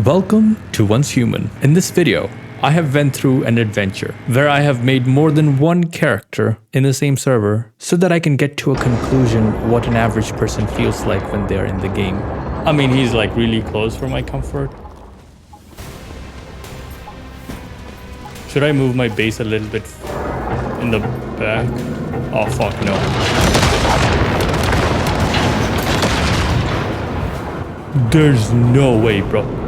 Welcome to Once Human. In this video, I have went through an adventure where I have made more than one character in the same server so that I can get to a conclusion what an average person feels like when they're in the game. I mean, he's like really close for my comfort. Should I move my base a little bit in the back? Oh fuck no. There's no way, bro.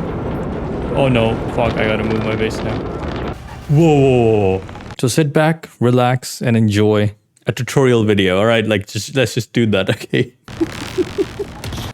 Oh no, fuck, I gotta move my base now. Whoa. So sit back, relax, and enjoy a tutorial video, alright? Like, let's just do that, okay?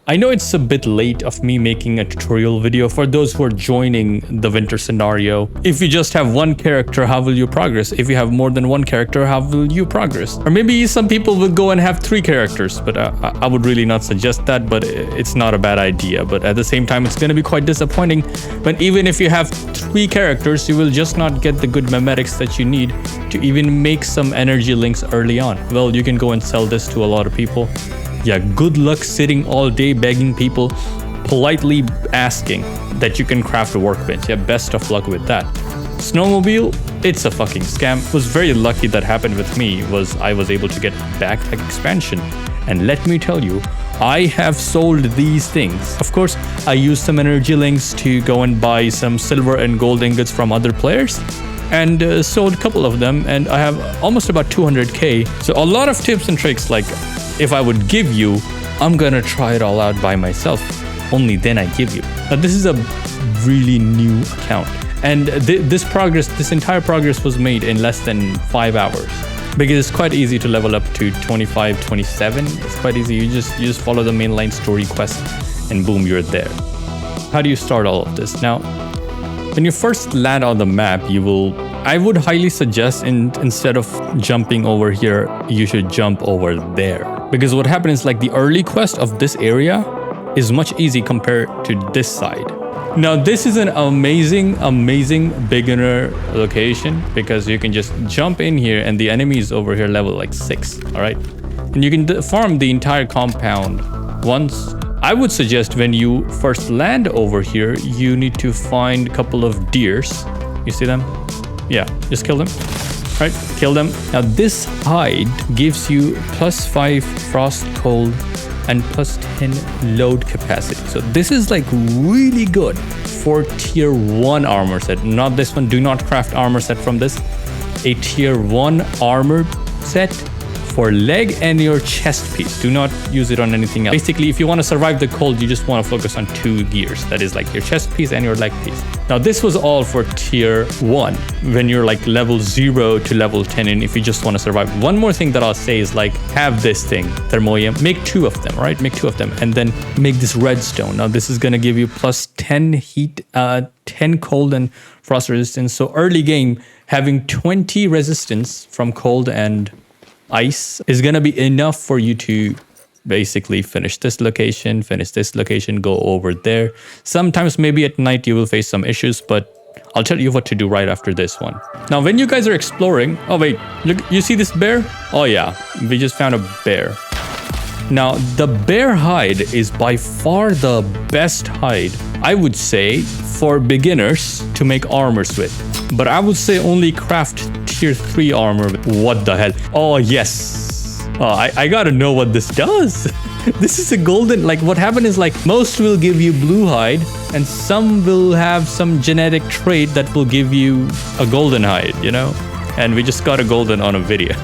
I know it's a bit late of me making a tutorial video for those who are joining the winter scenario. If you just have one character, how will you progress? If you have more than one character, how will you progress? Or maybe some people will go and have 3 characters, but I would really not suggest that, but it's not a bad idea. But at the same time, it's going to be quite disappointing when even if you have 3 characters, you will just not get the good memetics that you need to even make some energy links early on. Well, you can go and sell this to a lot of people. Yeah, good luck sitting all day begging people, politely asking that you can craft a workbench. Yeah, best of luck with that. Snowmobile, it's a fucking scam. Was very lucky that happened with me was I was able to get backpack expansion. And let me tell you, I have sold these things. Of course, I used some energy links to go and buy some silver and gold ingots from other players. And sold a couple of them, and I have almost about 200k. So a lot of tips and tricks, like if I would give you, I'm gonna try it all out by myself. Only then I give you. Now this is a really new account, and this entire progress was made in less than 5 hours. Because it's quite easy to level up to 25, 27. It's quite easy. You just follow the mainline story quest, and boom, you're there. How do you start all of this? Now, when you first land on the map, I would highly suggest instead of jumping over here, you should jump over there. Because what happens is like the early quest of this area is much easy compared to this side. Now, this is an amazing beginner location because you can just jump in here and the enemy is over here level like 6, all right? And you can farm the entire compound once. I would suggest when you first land over here, you need to find a couple of deers. You see them? Yeah, just kill them. Right, kill them. Now this hide gives you +5 frost cold and +10 load capacity. So this is like really good for tier 1 armor set. Not this one. Do not craft armor set from this. A tier 1 armor set for leg and your chest piece. Do not use it on anything else. Basically, if you want to survive the cold, you just want to focus on 2 gears. That is like your chest piece and your leg piece. Now, this was all for tier 1, when you're like level 0 to level 10, and if you just want to survive. One more thing that I'll say is like, have this thing, Thermoium. Make 2 of them, right? Make 2 of them, and then make this redstone. Now, this is going to give you +10 heat, 10 cold and frost resistance. So early game, having 20 resistance from cold and ice is gonna be enough for you to basically finish this location, go over there. Sometimes maybe at night you will face some issues, but I'll tell you what to do right after this one. Now, when you guys are exploring, oh wait, look, you see this bear? Oh yeah, we just found a bear. Now, the bear hide is by far the best hide, I would say, for beginners to make armors with. But I would say only craft tier 3 armor. What the hell? Oh, yes. Oh, I gotta know what this does. This is a golden, like what happened is like most will give you blue hide and some will have some genetic trait that will give you a golden hide, you know? And we just got a golden on a video.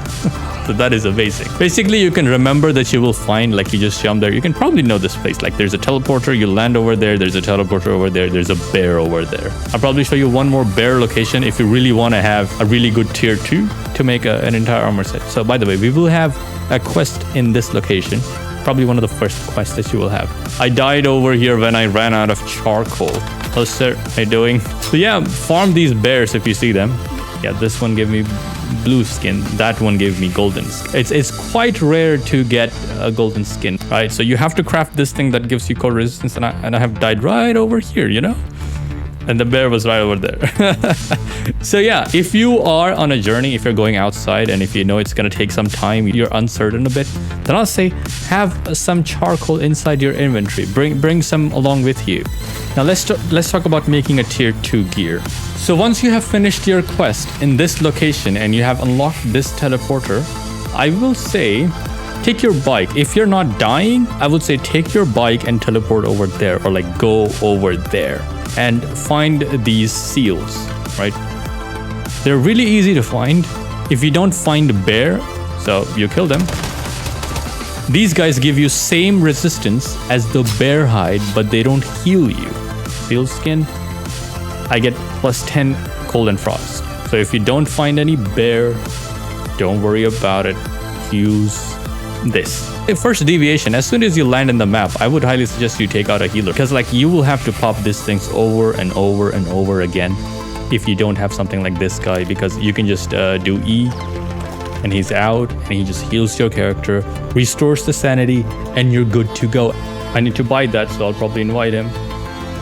So that is amazing. Basically, you can remember that you will find, like you just jump there. You can probably know this place. Like there's a teleporter, you land over there. There's a teleporter over there. There's a bear over there. I'll probably show you one more bear location if you really want to have a really good tier 2 to make an entire armor set. So by the way, we will have a quest in this location. Probably one of the first quests that you will have. I died over here when I ran out of charcoal. Hello, sir. How you doing? So yeah, farm these bears if you see them. Yeah, this one gave me blue skin. That one gave me golden skin. It's quite rare to get a golden skin, right? So you have to craft this thing that gives you cold resistance, and I have died right over here, you know? And the bear was right over there. So yeah, if you are on a journey, if you're going outside and if you know it's going to take some time, you're uncertain a bit, then I'll say have some charcoal inside your inventory. Bring some along with you. Now let's talk about making a tier 2 gear. So once you have finished your quest in this location and you have unlocked this teleporter, I will say take your bike. If you're not dying, I would say take your bike and teleport over there, or like go over there and find these seals, right? They're really easy to find. If you don't find a bear, so you kill them. These guys give you same resistance as the bear hide, but they don't heal you. Seal skin, I get plus 10 cold and frost. So if you don't find any bear, don't worry about it. Use this. First deviation, as soon as you land in the map, I would highly suggest you take out a healer, because like you will have to pop these things over and over and over again if you don't have something like this guy, because you can just do E and he's out and he just heals your character, restores the sanity, and you're good to go. I need to buy that, so I'll probably invite him.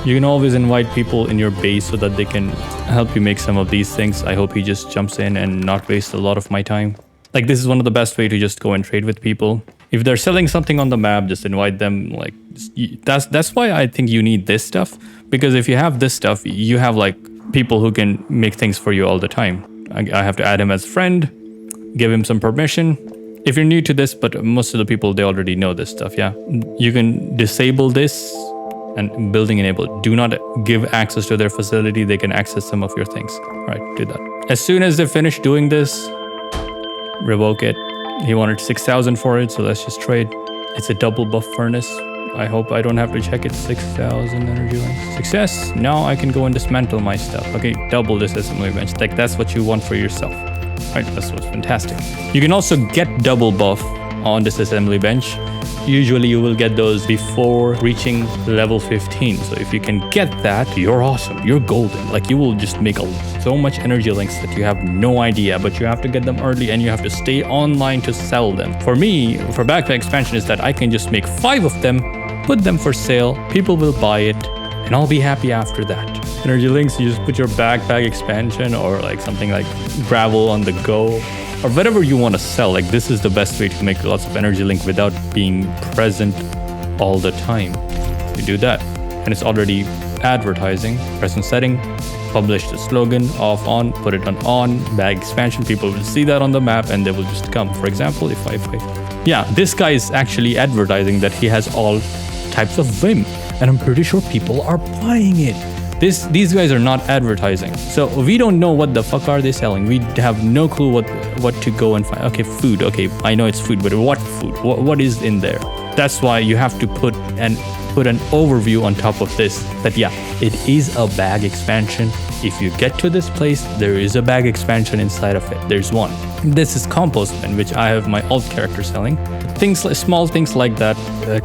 You can always invite people in your base so that they can help you make some of these things. I hope he just jumps in and not waste a lot of my time. Like, this is one of the best way to just go and trade with people. If they're selling something on the map, just invite them. Like, that's why I think you need this stuff, because if you have this stuff, you have like people who can make things for you all the time. I have to add him as friend, give him some permission. If you're new to this, but most of the people, they already know this stuff. Yeah, you can disable this and building enable. Do not give access to their facility. They can access some of your things. Right, do that. As soon as they finish doing this, revoke it. He wanted 6,000 for it, so let's just trade. It's a double buff furnace. I hope I don't have to check it. 6,000 energy links. Success. Now I can go and dismantle my stuff. Okay, double this assembly bench. Like, that's what you want for yourself. Right, that's what's fantastic. You can also get double buff on this assembly bench. Usually you will get those before reaching level 15. So if you can get that, you're awesome. You're golden. Like, you will just make so much energy links that you have no idea, but you have to get them early and you have to stay online to sell them. For me, for backpack expansion, is that I can just make 5 of them, put them for sale, people will buy it, and I'll be happy after that. Energy links, you just put your backpack expansion or like something like gravel on the go, or whatever you want to sell. Like, this is the best way to make lots of energy link without being present all the time. You do that, and it's already advertising. Press on setting, publish the slogan, off, on, put it on, bag expansion. People will see that on the map and they will just come. For example, if I yeah, this guy is actually advertising that he has all types of Vim, and I'm pretty sure people are buying it. These guys are not advertising, so we don't know what the fuck are they selling. We have no clue what to go and find. Okay, food. Okay, I know it's food, but what food? What is in there? That's why you have to put an overview on top of this. That yeah, it is a bag expansion. If you get to this place, there is a bag expansion inside of it. There's one. This is compost bin, which I have my alt character selling. Small things like that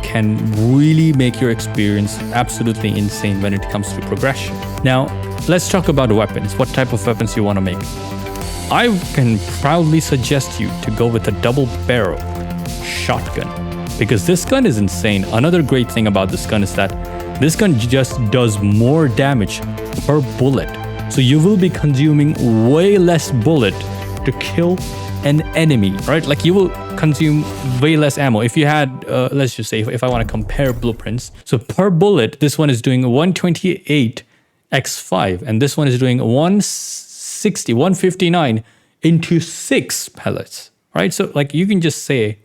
can really make your experience absolutely insane when it comes to progression. Now, let's talk about weapons. What type of weapons you want to make? I can proudly suggest you to go with a double barrel shotgun, because this gun is insane. Another great thing about this gun is that this gun just does more damage per bullet. So you will be consuming way less bullet to kill an enemy, right? Like, you will consume way less ammo. If you had, let's just say, if I want to compare blueprints, so per bullet, this one is doing 128 x5, and this one is doing 159 into 6 pellets, right? So like, you can just say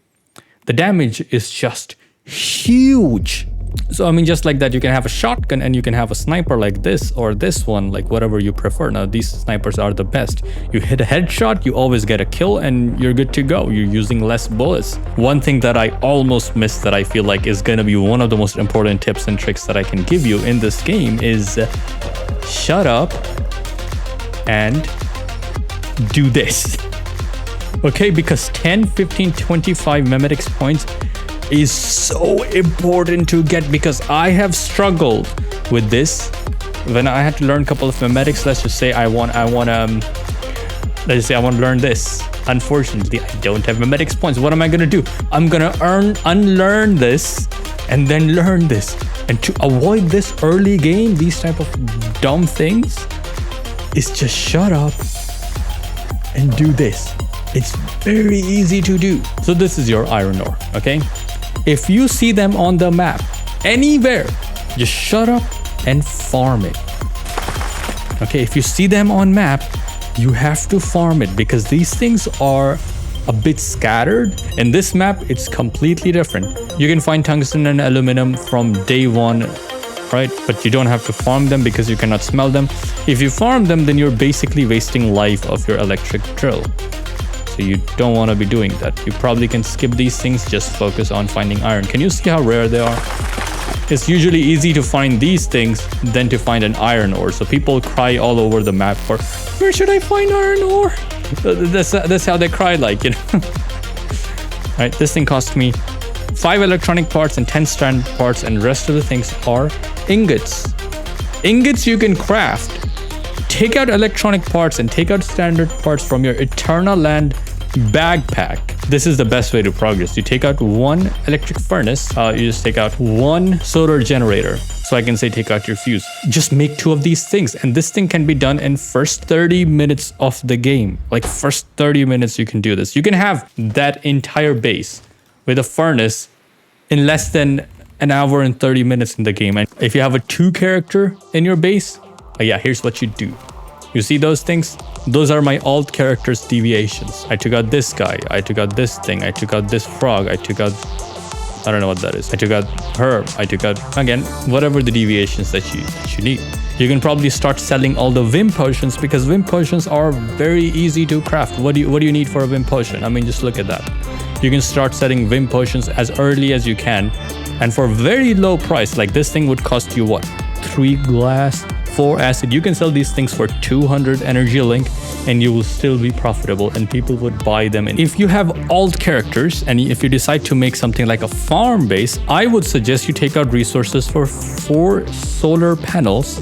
the damage is just huge. So I mean, just like that, you can have a shotgun and you can have a sniper like this, or this one, like whatever you prefer. Now, these snipers are the best. You hit a headshot, you always get a kill, and you're good to go. You're using less bullets. One thing that I almost missed that I feel like is gonna be one of the most important tips and tricks that I can give you in this game is shut up and do this. Okay, because 10, 15, 25 memetics points is so important to get, because I have struggled with this when I had to learn a couple of memetics. Let's just say I want to learn this. Unfortunately, I don't have memetics points. What am I gonna do? I'm gonna unlearn this and then learn this. And to avoid this early game, these type of dumb things, is just shut up and do this. It's very easy to do. So this is your iron ore, okay? If you see them on the map, anywhere, just shut up and farm it. Okay, if you see them on map, you have to farm it because these things are a bit scattered. In this map, it's completely different. You can find tungsten and aluminum from day one, right? But you don't have to farm them because you cannot smell them. If you farm them, then you're basically wasting life of your electric drill. So you don't want to be doing that. You probably can skip these things, just focus on finding iron. Can you see how rare they are? It's usually easy to find these things than to find an iron ore. So people cry all over the map for, where should I find iron ore? That's how they cry, like, you know. Right, this thing cost me 5 electronic parts and 10 strand parts, and rest of the things are ingots. Ingots you can craft. Take out electronic parts and take out standard parts from your Eternal Land backpack. This is the best way to progress. You take out 1 electric furnace, you just take out 1 solar generator. So I can say take out your fuse. Just make 2 of these things, and this thing can be done in first 30 minutes of the game. Like first 30 minutes you can do this. You can have that entire base with a furnace in less than an hour and 30 minutes in the game. And if you have a 2 character in your base, yeah, here's what you do. You see those things? Those are my alt characters deviations. I took out this guy. I took out this thing. I took out this frog. I took out, I don't know what that is. I took out her. I took out, again, whatever the deviations that you need. You can probably start selling all the Vim potions because Vim potions are very easy to craft. What do you need for a Vim potion? I mean, just look at that. You can start selling Vim potions as early as you can. And for very low price, like this thing would cost you what? 3 glass, 4 acid. You can sell these things for 200 energy link and you will still be profitable and people would buy them. And if you have alt characters and if you decide to make something like a farm base, I would suggest you take out resources for 4 solar panels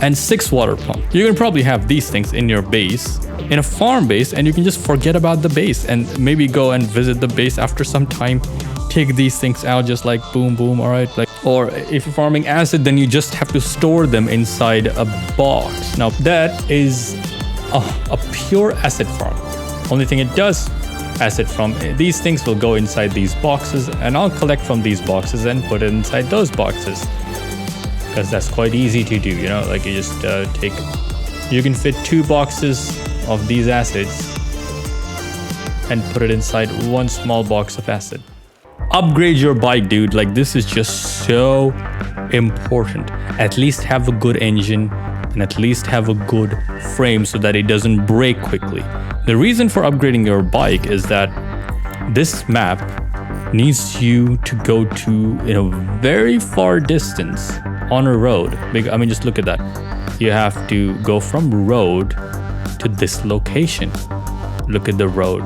and 6 water pumps. You can probably have these things in your base, in a farm base, and you can just forget about the base and maybe go and visit the base after some time. Take these things out just like boom, boom, all right? Like, or if you're farming acid, then you just have to store them inside a box. Now that is a pure acid farm. Only thing it does, acid from these things will go inside these boxes and I'll collect from these boxes and put it inside those boxes. Because that's quite easy to do, you know, like you just you can fit 2 boxes of these acids and put it inside 1 small box of acid. Upgrade your bike, dude. Like this is just so important. At least have a good engine and at least have a good frame so that it doesn't break quickly. The reason for upgrading your bike is that this map needs you to go to, you know, very far distance on a road. I mean, just look at that. You have to go from road to this location. Look at the road.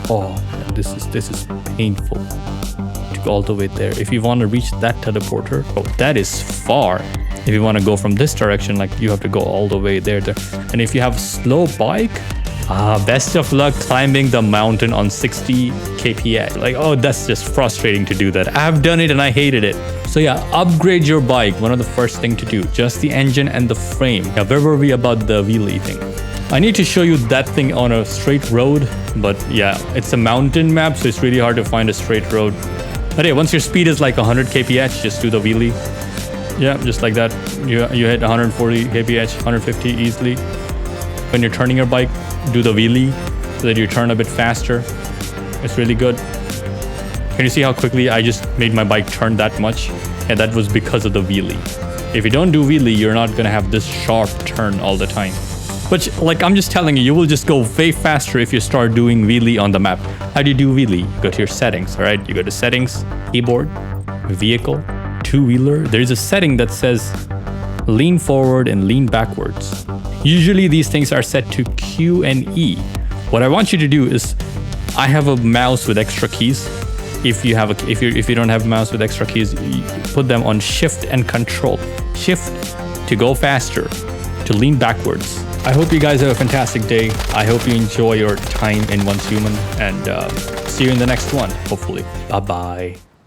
Oh man, this is painful to go all the way there. If you want to reach that teleporter, oh, that is far. If you want to go from this direction, like you have to go all the way there. And if you have a slow bike, best of luck climbing the mountain on 60 kph. Like, oh, that's just frustrating to do that. I've done it and I hated it. So yeah, upgrade your bike. One of the first thing to do, just the engine and the frame. Now, where were we about the wheelie thing? I need to show you that thing on a straight road, but yeah, it's a mountain map, so it's really hard to find a straight road. But hey, once your speed is like 100 kph, just do the wheelie. Yeah, just like that. You hit 140 kph, 150 easily. When you're turning your bike, do the wheelie so that you turn a bit faster. It's really good. Can you see how quickly I just made my bike turn that much? And that was because of the wheelie. If you don't do wheelie, you're not gonna have this sharp turn all the time. But like I'm just telling you, you will just go way faster if you start doing wheelie on the map. How do you do wheelie? You go to your settings, all right? You go to settings, keyboard, vehicle, 2-wheeler. There's a setting that says lean forward and lean backwards. Usually these things are set to Q and E. What I want you to do is, I have a mouse with extra keys. If you don't have a mouse with extra keys, you put them on Shift and Control. Shift to go faster, to lean backwards. I hope you guys have a fantastic day. I hope you enjoy your time in Once Human, and see you in the next one, hopefully. Bye-bye.